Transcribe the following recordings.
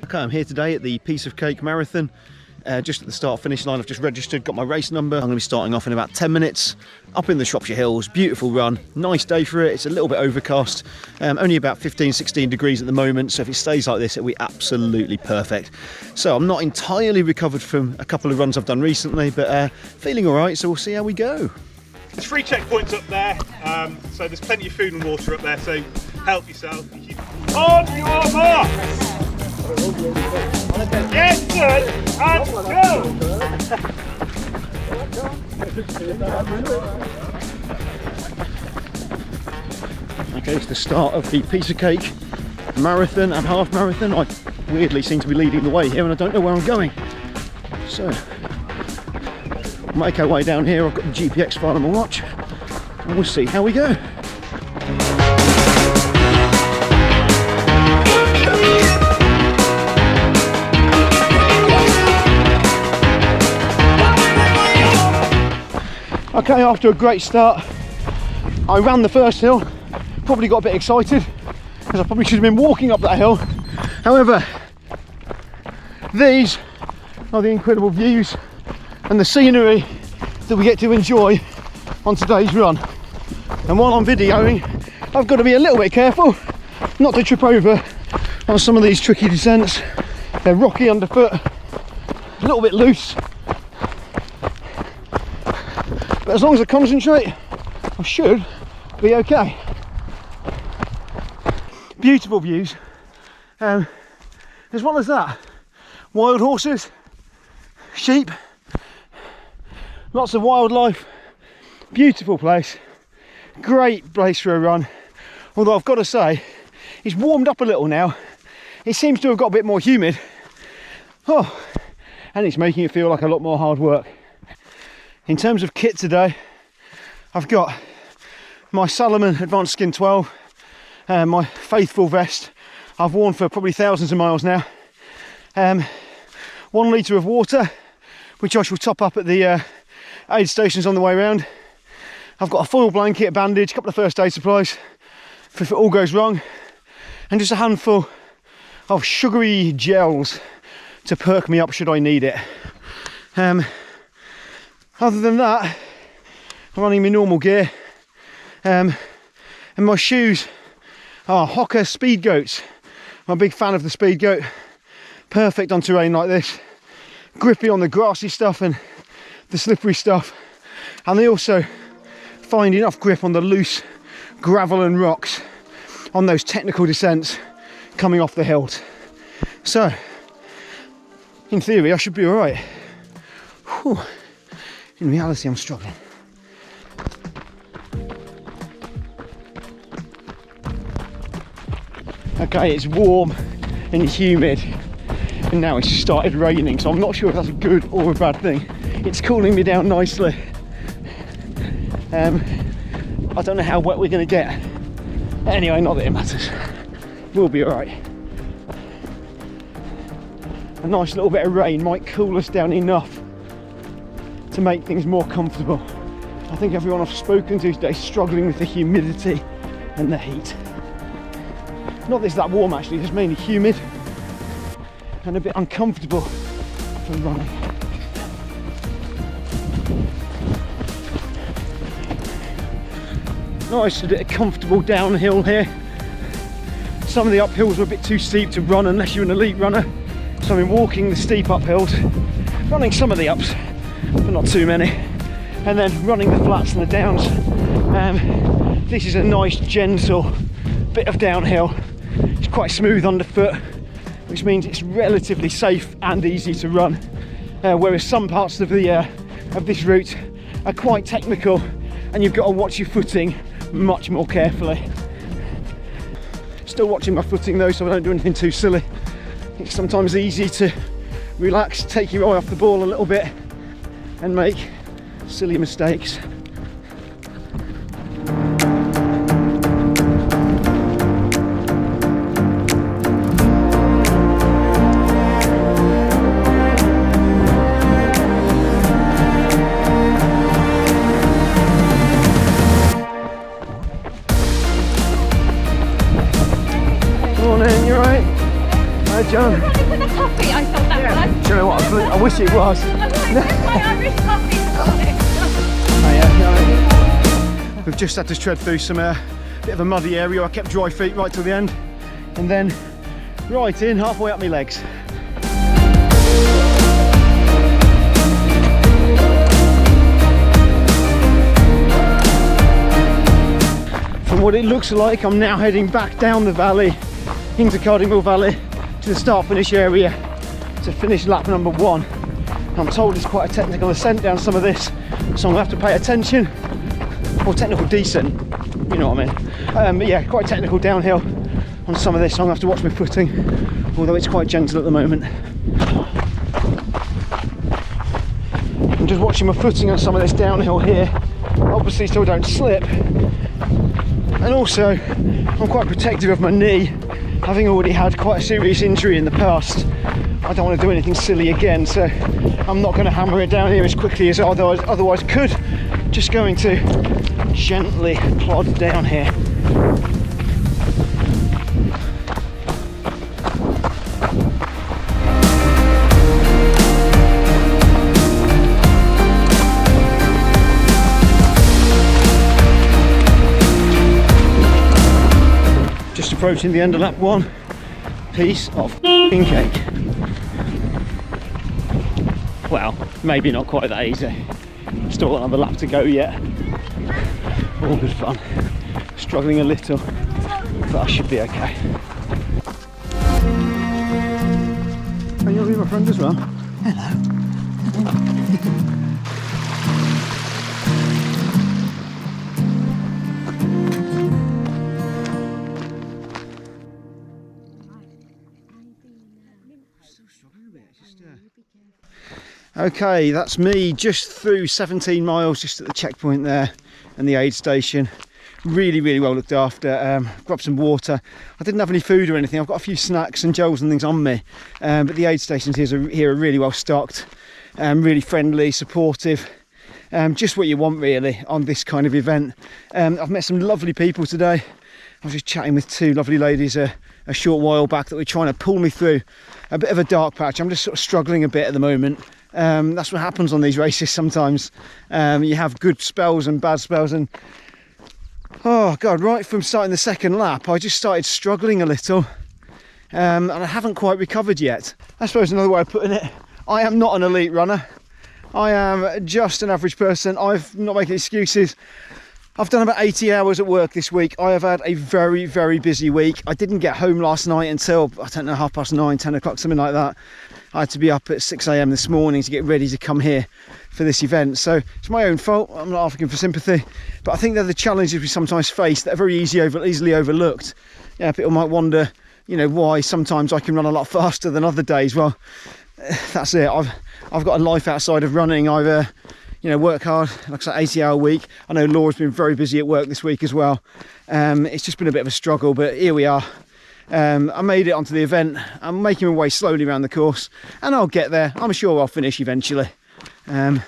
Okay, I'm here today at the Piece of Cake Marathon. Just at the start finish line, I've just registered, got my race number. I'm going to be starting off in about 10 minutes up in the Shropshire Hills. Beautiful run, nice day for it. It's a little bit overcast, only about 15-16 degrees at the moment, so if it stays like this it'll be absolutely perfect. So I'm not entirely recovered from a couple of runs I've done recently, but feeling all right, so we'll see how we go. There's 3 checkpoints up there, so there's plenty of food and water up there, so help yourself. On your mark! Get good and go! Okay, it's the start of the Piece of Cake Marathon and half marathon. I weirdly seem to be leading the way here and I don't know where I'm going. So, make our way down here. I've got the GPX file on my watch and we'll see how we go. Okay, after a great start, I ran the first hill, probably got a bit excited because I probably should have been walking up that hill. However, these are the incredible views and the scenery that we get to enjoy on today's run. And while I'm videoing, I've got to be a little bit careful not to trip over on some of these tricky descents. They're rocky underfoot, a little bit loose. But as long as I concentrate, I should be okay. Beautiful views. As well as that, wild horses, sheep, lots of wildlife, beautiful place, great place for a run. Although I've got to say, it's warmed up a little now. It seems to have got a bit more humid. Oh, and it's making it feel like a lot more hard work. In terms of kit today, I've got my Salomon Advanced Skin 12, my faithful vest I've worn for probably thousands of miles now, 1 litre of water, which I shall top up at the aid stations on the way around. I've got a foil blanket, a bandage, a couple of first aid supplies for if it all goes wrong, and just a handful of sugary gels to perk me up should I need it. Other than that, I'm running my normal gear, and my shoes are Hoka Speed Goats. I'm a big fan of the Speed Goat, perfect on terrain like this, grippy on the grassy stuff and the slippery stuff, and they also find enough grip on the loose gravel and rocks on those technical descents coming off the hills. So, in theory, I should be all right. Whew. In reality, I'm struggling. Okay, it's warm and humid, and now it's started raining, so I'm not sure if that's a good or a bad thing. It's cooling me down nicely. I don't know how wet we're going to get. Anyway, not that it matters. We'll be all right. A nice little bit of rain might cool us down enough to make things more comfortable. I think everyone I've spoken to today is struggling with the humidity and the heat. Not that it's that warm actually, it's mainly humid and a bit uncomfortable for running. Nice, a bit of comfortable downhill here. Some of the uphills are a bit too steep to run unless you're an elite runner. So I've been walking the steep uphills, running some of the ups, but not too many, and then running the flats and the downs. This is a nice gentle bit of downhill. It's quite smooth underfoot, which means it's relatively safe and easy to run, whereas some parts of this route are quite technical and you've got to watch your footing much more carefully. Still watching my footing though, so I don't do anything too silly. It's sometimes easy to relax, take your eye off the ball a little bit and make silly mistakes. Morning, you alright? John. Was it for the coffee? I thought that was. Do you know what? I wish it was. I wanted my Irish coffee this morning. Oh, yeah. We've just had to tread through some bit of a muddy area. I kept dry feet right till the end, and then right in halfway up my legs. From what it looks like, I'm now heading back down the valley into Cardinal Valley to the start finish area to finish lap number 1. I'm told it's quite a technical ascent down some of this, so I'm gonna have to pay attention, or technical descent, you know what I mean. But yeah, quite technical downhill on some of this, so I'm gonna have to watch my footing, although it's quite gentle at the moment. I'm just watching my footing on some of this downhill here, obviously so I don't slip. And also, I'm quite protective of my knee, having already had quite a serious injury in the past. I don't want to do anything silly again, so I'm not going to hammer it down here as quickly as I otherwise could. Just going to gently plod down here. Just approaching the end of lap 1. Piece of f***ing cake. Well, maybe not quite that easy. Still got another lap to go yet. All good fun. Struggling a little, but I should be okay. Are you my friend as well? Hello. Okay, that's me just through 17 miles, just at the checkpoint there and the aid station. Really well looked after. Grabbed some water. I didn't have any food or anything. I've got a few snacks and gels and things on me, but the aid stations here are really well stocked, really friendly, supportive. Just what you want really on this kind of event. I've met some lovely people today. I was just chatting with 2 lovely ladies a short while back that were trying to pull me through a bit of a dark patch. I'm just sort of struggling a bit at the moment. That's what happens on these races sometimes. You have good spells and bad spells, and oh god, right from starting the second lap I just started struggling a little, and I haven't quite recovered yet. I suppose another way of putting it, I am not an elite runner. I am just an average person. I'm not making excuses. I've done about 80 hours at work this week. I have had a very busy week. I didn't get home last night until, I don't know, 9:30, 10 o'clock, something like that. I had to be up at 6 AM this morning to get ready to come here for this event. So it's my own fault. I'm not asking for sympathy, but I think they're the challenges we sometimes face that are very easily overlooked. Yeah, people might wonder, you know, why sometimes I can run a lot faster than other days. Well, that's it. I've got a life outside of running. I've you know, work hard, like I say, 80-hour week. I know Laura's been very busy at work this week as well. It's just been a bit of a struggle, but here we are. I made it onto the event. I'm making my way slowly around the course, and I'll get there. I'm sure I'll finish eventually. And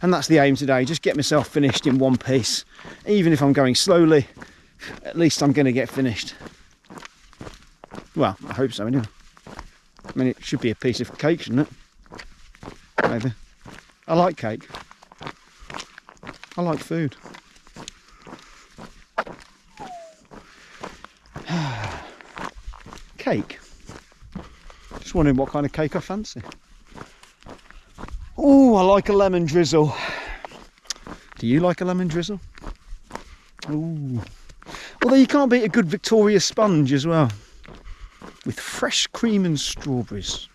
that's the aim today, just get myself finished in one piece. Even if I'm going slowly, at least I'm going to get finished. Well, I hope so anyway. I mean, it should be a piece of cake, shouldn't it? Maybe. I like cake. I like food. Cake. Just wondering what kind of cake I fancy. Oh, I like a lemon drizzle. Do you like a lemon drizzle? Ooh. Although you can't beat a good Victoria sponge as well, with fresh cream and strawberries.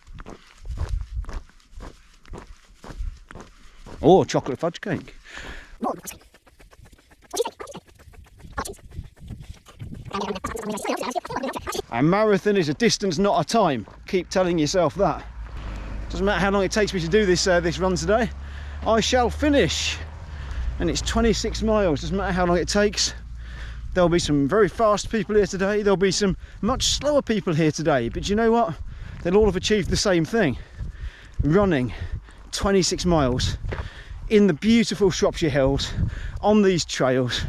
Or chocolate fudge cake. A marathon is a distance, not a time. Keep telling yourself that. Doesn't matter how long it takes me to do this run today, I shall finish. And it's 26 miles. Doesn't matter how long it takes. There'll be some very fast people here today. There'll be some much slower people here today. But you know what? They'll all have achieved the same thing. Running 26 miles in the beautiful Shropshire Hills on these trails.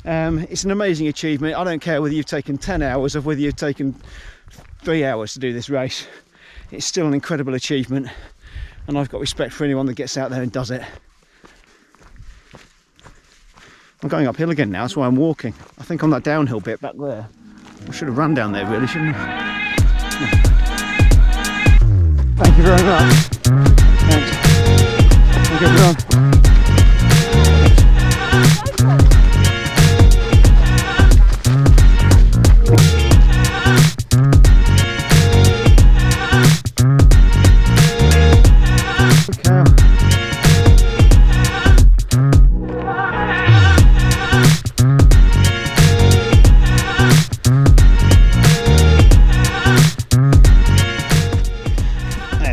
It's an amazing achievement. I don't care whether you've taken 10 hours or whether you've taken 3 hours to do this race. It's still an incredible achievement, and I've got respect for anyone that gets out there and does it. I'm going uphill again now, that's why I'm walking. I think on that downhill bit back there, I should have run down there really, shouldn't I? Thank you very much. Thanks. Thank you everyone.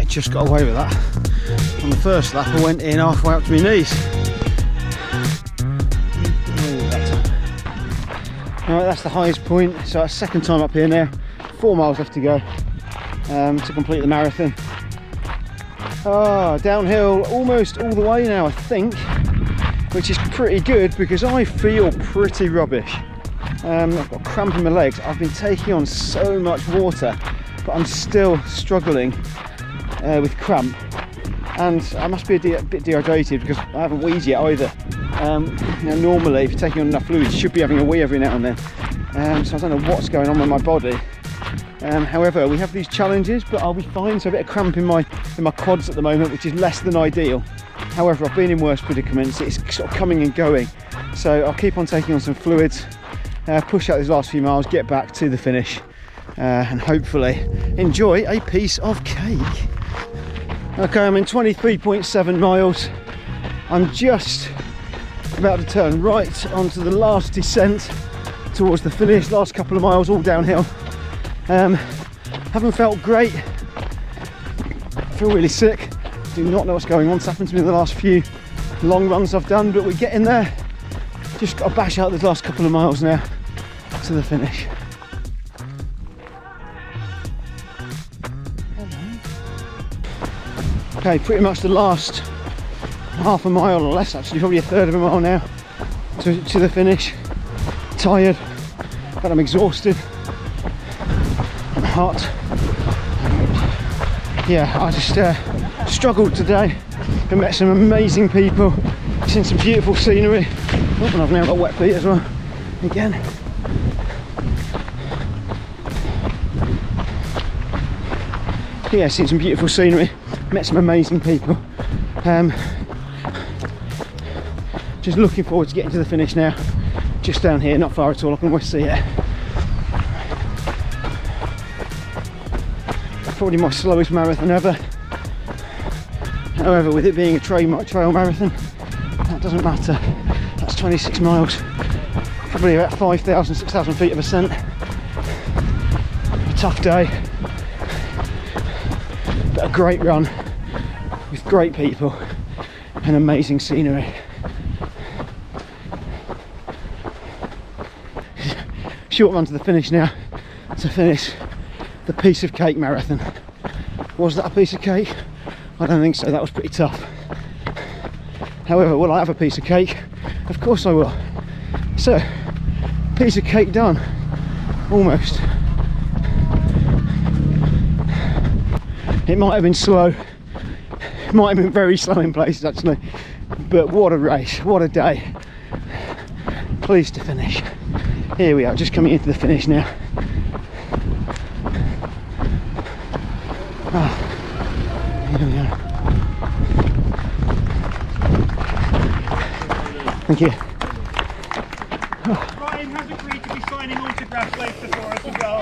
Just got away with that. On the first lap I went in halfway up to my knees. Right, that's the highest point, so that's second time up here now. 4 miles left to go to complete the marathon. Downhill almost all the way now I think, which is pretty good because I feel pretty rubbish. I've got cramp in my legs. I've been taking on so much water, but I'm still struggling with cramp, and I must be a bit dehydrated because I haven't weed yet either. Normally if you're taking on enough fluid you should be having a wee every now and then, so I don't know what's going on with my body. However, we have these challenges, but I'll be fine. So a bit of cramp in my quads at the moment, which is less than ideal. However, I've been in worse predicaments. It's sort of coming and going, so I'll keep on taking on some fluids, push out these last few miles, get back to the finish, and hopefully enjoy a piece of cake. Okay, I'm in 23.7 miles. I'm just about to turn right onto the last descent towards the finish. Last couple of miles all downhill. Haven't felt great. I feel really sick. Do not know what's going on. It's happened to me in the last few long runs I've done, but we're getting there. Just got to bash out the last couple of miles now to the finish. Okay, pretty much the last half a mile or less, actually probably a third of a mile now to the finish. Tired, but I'm exhausted. I'm hot. Yeah, I just struggled today. I met some amazing people, seen some beautiful scenery. Oh, and I've now got wet feet as well. Again. Yeah, seen some beautiful scenery. Met some amazing people. Just looking forward to getting to the finish now. Just down here, not far at all. I can almost see it. Probably my slowest marathon ever. However, with it being a trail marathon, that doesn't matter. That's 26 miles. Probably about 5,000, 6,000 feet of ascent. A tough day. But a great run with great people and amazing scenery. Short run to the finish now to finish the piece of cake marathon. Was that a piece of cake? I don't think so. That was pretty tough. However, will I have a piece of cake? Of course I will. So, piece of cake done. Almost. It might have been slow. It might have been very slow in places actually. But what a race, what a day. Pleased to finish. Here we are, just coming into the finish now. Here we are. Thank you. Ryan has agreed to be signing autographs later for us as well.